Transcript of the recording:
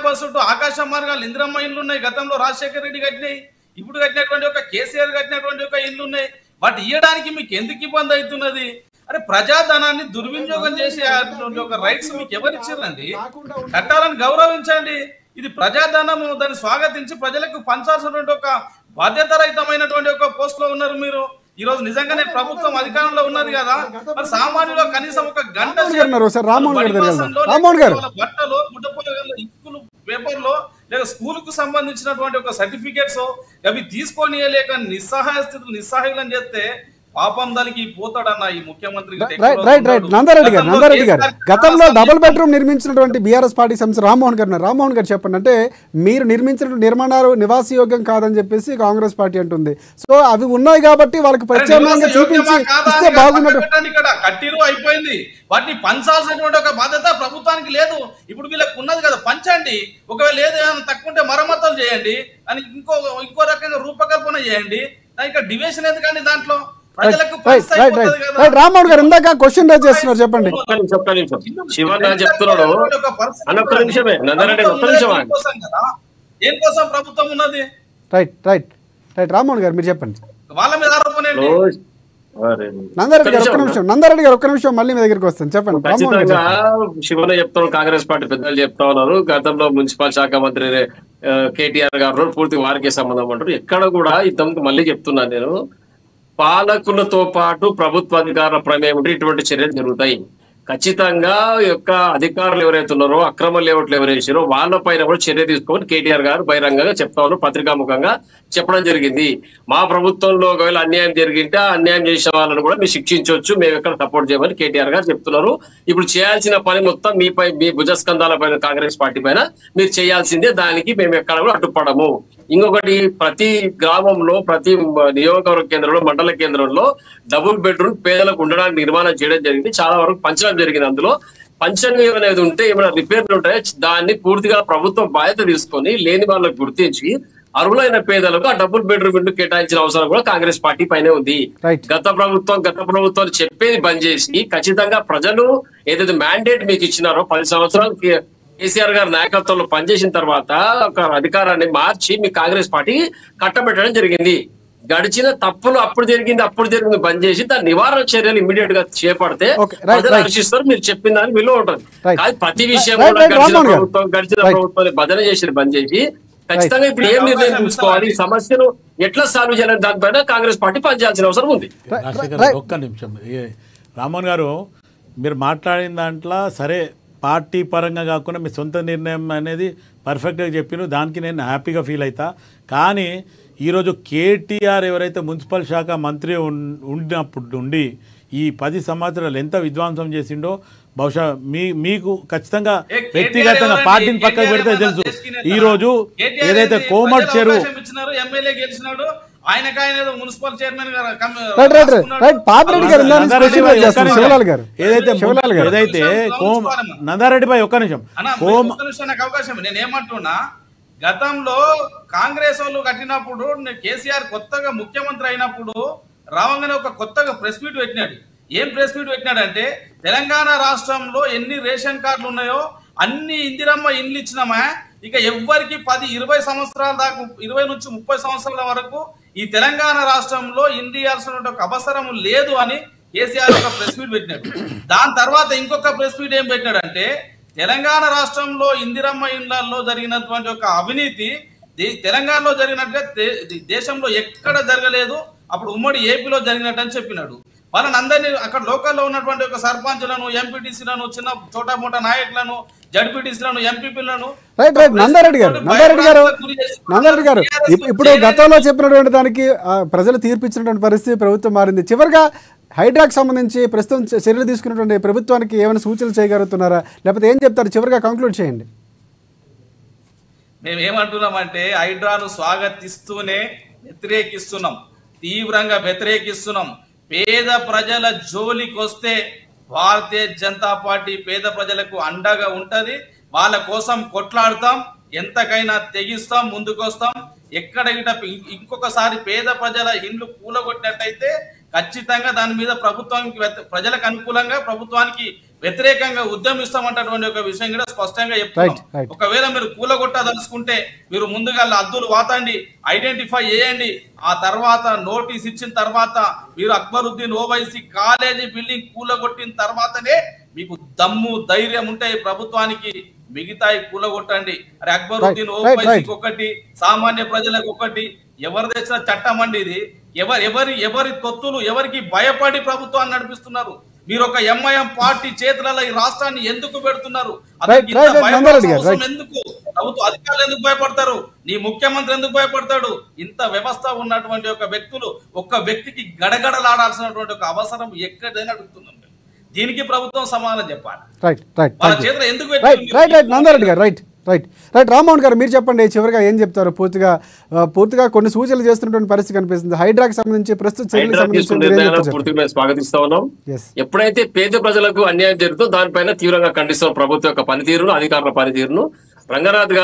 100% ఆకాశ మార్గాలు ఇందిరమ్మ ఇల్లు ఉన్నాయి, గతంలో రాజశేఖర రెడ్డి కట్టినాయి, ఇప్పుడు కట్టినటువంటి ఒక కేసీఆర్ కట్టినటువంటి ఒక ఇల్లు ఉన్నాయి. వాటి ఇవ్వడానికి మీకు ఎందుకు ఇబ్బంది అవుతున్నది? అరే ప్రజాధనాన్ని దుర్వినియోగం చేసే ఒక రైట్స్ మీకు ఎవరిచ్చారండి? చట్టాలను గౌరవించండి. ఇది ప్రజాధనము, దాన్ని స్వాగతించి ప్రజలకు పంచాల్సినటువంటి ఒక బాధ్యతారహితమైనటువంటి ఒక పోస్ట్ లో ఉన్నారు మీరు. ఈ రోజు నిజంగానే ప్రభుత్వం అధికారంలో ఉన్నది కదా, మరి సామాన్యులు కనీసం ఒక గంట బట్టలు గుడ్డపూల ఇక్కులు పేపర్లో లేక స్కూల్ కు సంబంధించినటువంటి ఒక సర్టిఫికేట్స్ అవి తీసుకొని లేక నిస్సహాయ స్థితిలో నిస్సహాయం చేస్తే పాపం దానికి పోతాడన్న ఈ ముఖ్యమంత్రి. నందారెడ్డి గారు గతంలో డబుల్ బెడ్రూమ్ నిర్మించినటువంటి బీఆర్ఎస్ పార్టీ సంస్థ రామ్మోహన్ గారు చెప్పండి, అంటే మీరు నిర్మించిన నిర్మాణాలు నివాసయోగ్యం కాదని చెప్పేసి కాంగ్రెస్ పార్టీ అంటుంది. సో అవి ఉన్నాయి కాబట్టి వాళ్ళకి ప్రత్యేకంగా చూపించి ఇస్తే బాగున్నట్టు. కట్టిరు అయిపోయింది, వాటిని పంచాల్సినటువంటి ఒక బాధ్యత ప్రభుత్వానికి లేదు. ఇప్పుడు వీళ్ళకి ఉన్నది కదా, పంచండి. ఒకవేళ లేదు తక్కువ ఉంటే మరమ్మతులు చేయండి అని ఇంకో రకంగా రూపకల్పన చేయండి. ఇంకా డివిజన్ ఎందుకండి దాంట్లో? రామ్మోహన్ గారు ఇందాక క్వశ్చన్ రైజ్ చేస్తున్నారు, చెప్పండి. చెప్తున్నాడు దేనికోసం ప్రభుత్వం ఉన్నది? రామ్మోహన్ గారు మీరు చెప్పండి. వాళ్ళ మీద ఆరోపణ నందారెడ్డి గారు ఒక్క నిమిషం మళ్ళీ మీ దగ్గరికి వస్తాను, చెప్పండి. ఖచ్చితంగా శివన చెప్తాను, కాంగ్రెస్ పార్టీ పెద్దలు చెప్తా ఉన్నారు. గతంలో మున్సిపల్ శాఖ మంత్రి కేటీఆర్ గారు పూర్తి వారికే సంబంధం అంటారు. ఎక్కడ కూడా ఇంతకు మళ్ళీ చెప్తున్నాను నేను, పాలకులతో పాటు ప్రభుత్వ అధికారుల ప్రమేయం ఉంటే ఇటువంటి చర్యలు జరుగుతాయి. ఖచ్చితంగా యొక్క అధికారులు ఎవరైతే ఉన్నారో, అక్రమ లేఅవుట్లు ఎవరేసారో వాళ్ళపైన కూడా చర్య తీసుకోమని కేటీఆర్ గారు బహిరంగంగా చెప్తా ఉన్నారు, పత్రికాముఖంగా చెప్పడం జరిగింది. మా ప్రభుత్వంలో ఒకవేళ అన్యాయం జరిగింటే ఆ అన్యాయం చేసిన వాళ్ళని కూడా మీరు శిక్షించవచ్చు, మేము ఎక్కడ సపోర్ట్ చేయమని కేటీఆర్ గారు చెప్తున్నారు. ఇప్పుడు చేయాల్సిన పని మొత్తం మీపై, మీ భుజస్కంధాల పైన కాంగ్రెస్ పార్టీ పైన మీరు చేయాల్సిందే, దానికి మేము ఎక్కడ కూడా అడ్డుపడము. ఇంకొకటి, ప్రతి గ్రామంలో, ప్రతి నియోజకవర్గ కేంద్రంలో, మండల కేంద్రంలో డబుల్ బెడ్రూమ్ పేదలకు ఉండడానికి నిర్మాణం చేయడం జరిగింది. చాలా వరకు పంచడం జరిగింది. అందులో పంచంగా ఏమైనా ఉంటే, ఏమైనా రిపేర్లు ఉంటాయో దాన్ని పూర్తిగా ప్రభుత్వం బాధ్యత తీసుకొని లేని వాళ్ళకు గుర్తించి అర్హులైన పేదలకు ఆ డబుల్ బెడ్రూమ్ ఇల్లు కేటాయించిన అవసరం కూడా కాంగ్రెస్ పార్టీ పైనే ఉంది. గత ప్రభుత్వం చెప్పేది బంద్ చేసి ఖచ్చితంగా ప్రజలు ఏదైతే మ్యాండేట్ మీకు ఇచ్చినారో 10 సంవత్సరాలు కేసీఆర్ గారి నాయకత్వంలో పనిచేసిన తర్వాత ఒక అధికారాన్ని మార్చి మీ కాంగ్రెస్ పార్టీ కట్టబెట్టడం జరిగింది. గడిచిన తప్పులు అప్పుడు జరిగింది బంద్ చేసి దాని నివారణ చర్యలు ఇమీడియట్ గా చేపడితే ప్రజలు హర్షిస్తారు. మీరు చెప్పిన దానికి విలువ ఉంటుంది. కానీ ప్రతి విషయం కూడా గడిచిన ప్రభుత్వాన్ని భజన చేసి బంద్ చేసి ఖచ్చితంగా ఇప్పుడు ఏం నిర్ణయం తీసుకోవాలి, సమస్యను ఎట్లా సాల్వ్ చేయాలని దానిపైన కాంగ్రెస్ పార్టీ పనిచేయాల్సిన అవసరం ఉంది. ఒక్క నిమిషం రామ్మోహన్ గారు, మీరు మాట్లాడిన దాంట్లో సరే పార్టీ పరంగా కాకుండా మీ సొంత నిర్ణయం అనేది పర్ఫెక్ట్గా చెప్పిన దానికి నేను హ్యాపీగా ఫీల్ అవుతా. కానీ ఈరోజు కేటీఆర్ ఎవరైతే మున్సిపల్ శాఖ మంత్రి ఉండి ఈ 10 సంవత్సరాలు ఎంత విధ్వంసం చేసిండో బహుశా మీకు ఖచ్చితంగా వ్యక్తిగతంగా పార్టీని పక్కకు పెడితే తెలుసు. ఈరోజు ఏదైతే కోమట్ చెరువు ఏదైతే నందారెడ్డిపై ఒక్క నిమిషం అవకాశం నేనేమంటున్నా, గతంలో కాంగ్రెస్ వాళ్ళు కట్టినప్పుడు కేసీఆర్ కొత్తగా ముఖ్యమంత్రి అయినప్పుడు రావంగానే ఒక కొత్తగా ప్రెస్ మీట్ పెట్టినాడు. ఏం ప్రెస్ మీట్ పెట్టినాడంటే, తెలంగాణ రాష్ట్రంలో ఎన్ని రేషన్ కార్డులు ఉన్నాయో అన్ని ఇందిరమ్మ ఇండ్లు ఇచ్చినామా, ఇక ఎవ్వరికి 10-20 సంవత్సరాల దాకా 20 నుంచి 30 సంవత్సరాల వరకు ఈ తెలంగాణ రాష్ట్రంలో ఇండ్లు ఇవ్వాల్సిన ఒక అవసరం లేదు అని కేసీఆర్ ఒక ప్రెస్ మీట్ పెట్టినాడు. దాని తర్వాత ఇంకొక ప్రెస్ మీట్ ఏం పెట్టినాడంటే, తెలంగాణ రాష్ట్రంలో ఇందిరమ్మ ఇండ్లలో జరిగినటువంటి ఒక అవినీతి తెలంగాణలో జరిగినట్టే దేశంలో ఎక్కడ జరగలేదు, అప్పుడు ఉమ్మడి ఏపీలో జరిగినట్టు అని చెప్పినాడు. వాళ్ళని అందరినీ అక్కడ లోకల్లో ఉన్నటువంటి ఒక సర్పంచ్లను, ఎంపీటీసీలను, చిన్న చోటా మోటా నాయకులను, జడ్పీటీసీలను, ఎంపీపీలను. నందారెడ్డి గారు ఇప్పుడు గతంలో చెప్పినటువంటి దానికి ప్రజలు తీర్పిచ్చినటువంటి పరిస్థితి, ప్రభుత్వం మారింది. చివరిగా హైడ్రాక్ సంబంధించి ప్రస్తుతం చర్యలు తీసుకున్నటువంటి ప్రభుత్వానికి ఏమైనా సూచనలు చేయగలుగుతున్నారా, లేకపోతే ఏం చెప్తారు? చివరిగా కంక్లూడ్ చేయండి. మేము ఏమంటున్నామంటే, హైడ్రాను స్వాగతిస్తూనే వ్యతిరేకిస్తున్నాం, తీవ్రంగా వ్యతిరేకిస్తున్నాం. పేద ప్రజల జోలికి వస్తే భారతీయ జనతా పార్టీ పేద ప్రజలకు అండగా ఉంటది. వాళ్ళ కోసం కొట్లాడతాం, ఎంతకైనా తెగిస్తాం, ముందుకొస్తాం. ఎక్కడ ఇంకొకసారి పేద ప్రజల ఇండ్లు కూలగొట్టినట్టయితే ఖచ్చితంగా దాని మీద ప్రభుత్వానికి, ప్రజలకు అనుకూలంగా ప్రభుత్వానికి వ్యతిరేకంగా ఉద్యమిస్తామంటటువంటి ఒక విషయం కూడా స్పష్టంగా చెప్తున్నాం. Right. ఒకవేళ మీరు కూలగొట్టదలుచుకుంటే మీరు ముందుగా అద్దులు వాతండి, ఐడెంటిఫై చేయండి. ఆ తర్వాత నోటీస్ ఇచ్చిన తర్వాత మీరు అక్బరుద్దీన్ ఓవైసీ కాలేజీ బిల్డింగ్ కూలగొట్టిన తర్వాతనే మీకు దమ్ము ధైర్యం ఉంటే ఈ ప్రభుత్వానికి మిగతాయి కూలగొట్టండి. అరే అక్బరుద్దీన్ ఓవైసీకి ఒకటి, సామాన్య ప్రజలకు ఒకటి, ఎవరు తెచ్చిన చట్టం అండి ఇది. ఎవరి తొత్తులు ఎవరికి భయపడి ప్రభుత్వాన్ని నడిపిస్తున్నారు? మీరు ఒక ఎంఐఎం పార్టీ చేతులలో ఈ రాష్ట్రాన్ని ఎందుకు పెడుతున్నారు? ఎందుకు ప్రభుత్వ అధికారులు ఎందుకు భయపడతారు? నీ ముఖ్యమంత్రి ఎందుకు భయపడతాడు? ఇంత వ్యవస్థ ఉన్నటువంటి ఒక వ్యక్తులు ఒక్క వ్యక్తికి గడగడలాడాల్సినటువంటి ఒక అవసరం ఎక్కడైనా అడుగుతున్నాం. దీనికి ప్రభుత్వం సమాధానం చెప్పాలి. వాళ్ళ చేతులు ఎందుకు నందారెడ్డి గారు రైట్ రామ్మోహన్ గారు మీరు చెప్పండి, చివరిగా ఏం చెప్తారు? పూర్తిగా కొన్ని సూచనలు చేస్తున్నటువంటి పరిస్థితి కనిపిస్తుంది. హైడ్రాకి సంబంధించి పూర్తిగా స్వాగతిస్తా ఉన్నాం. ఎప్పుడైతే పేద ప్రజలకు అన్యాయం జరుగుతుందో దానిపైన తీవ్రంగా ఖండిస్తాం ప్రభుత్వం యొక్క పనితీరును, అధికారుల పనితీరును. రంగనాథ్ గారు